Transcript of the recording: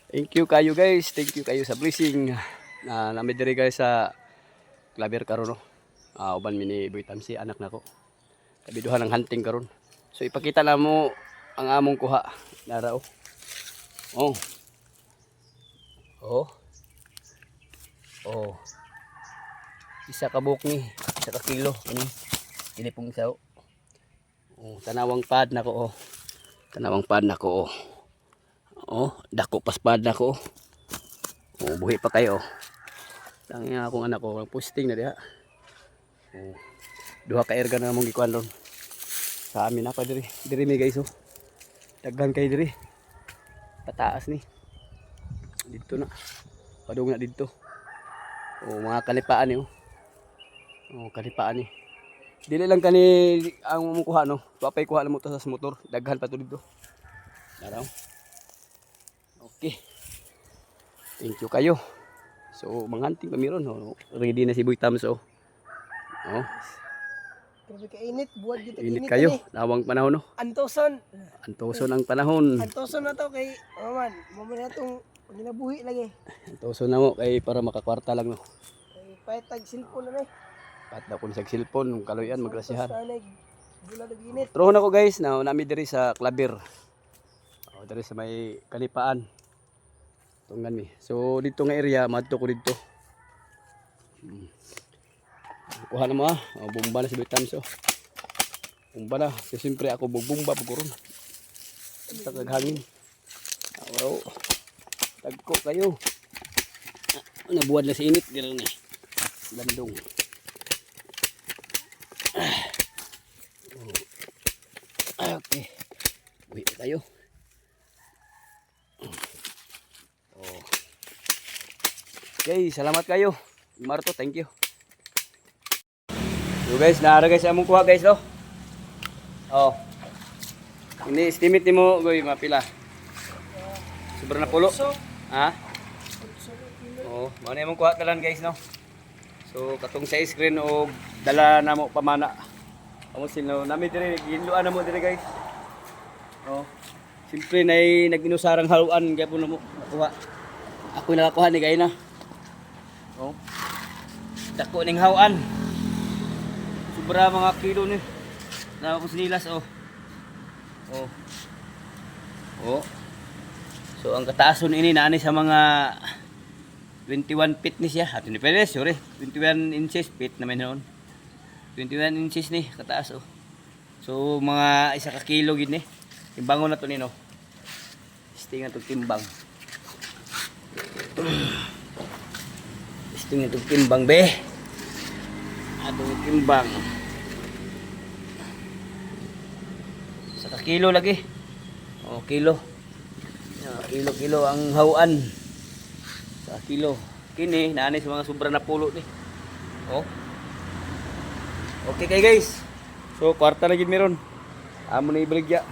Thank you kayo guys. Thank you kayo sa blessing. Nami diri guys sa Claver karon no. Uban mi ni Boy Tamsi anak nako. Kabiduhan ng hunting karon. So ipakita na mo ang among kuha. Nara oh. Oh. Oh. Oh. Isa ka buok ni, isa ka kilo ani. Dili pong isa oh. Oh, tanawang pad nako oh. Tanawang pad nako oh. Oh, dako paspad na ko. Oh, buhi pa kayo. Tangi nga akong anak ko, posting na diha. Oh. Duha ka erga na mong gikuan ron. Sa amin na pa diri. Diri mi guys oh. Daghan kay diri. Pataas ni. Dito na. Padung na dito. Oh, mga kalipaan ni oh. Oh, kalipaan ni. Dili lang kani ang mumukuha no. Papay kuha na mo to sa motor. Daghan pa to dito. Daraw. Okay. Thank you kayo. So, manghunting kami ron. Oh. Ready na si Boy Tams. Oh. Oh. Grabe ka init. Buwan kita Init init kayo. ini. Nawang panahon. No? Antoson. Antoson ang panahon. Antoson na to kay Maman. Maman na itong ginabuhi lagi. Antoson na mo kay para makakwarta lang. No? Kay paitag silpon na eh. Pat na kung sa cellphone. Nung kaloyan, magrasihan. Bula na init. Troho na ko guys. Nami diri sa Claver. Oh, diri sa may kalipaan. Tunggan mi. So dito nga area, madto ko dito. Kuha na mo ah. Oh, bumba na si Boy Tams oh. Bumba na. So siyempre ako bumba pag ron. Taghangin. Oh. Tagko kayo. Nabuwad na si init gano'n ni. Landong. Okay. Uwi tayo. Oh. Okay, salamat kayo. Marto, thank you. So guys, naara guys among kuha guys oh. Oh. Ini estimate nimo goy mapila. Sobra na pulo. Ha? Oh, mao na imong kuha talan guys no. So katong sa screen og dala na mo pamana. Amo sino nami dire ginluan na mo dire guys. Oh. Siyempre nay nag-inusarang haluan kaya po na mo nakuha. Ako nakakuha ni gayna. Oh. Dako ning hawan. Sobra mga kilo ni. Na ako sinilas oh. Oh. Oh. So ang kataason ini naani sa mga 21 feet ni siya. Ato ni Perez, sorry. 21 inches feet naman noon. 21 inches ni kataas oh. So mga isa ka kilo gid ni. Timbangon na to nino. Sting na to timbang. Sting na to timbang be. Atong timbang. Sa kilo lagi. Oh, kilo. Kilo ang hawan. Sa kilo. Kini naani sa mga sobra na pulo ni. Oh. Okay kay guys. So kwarta na gid meron. Amo na ibaligya.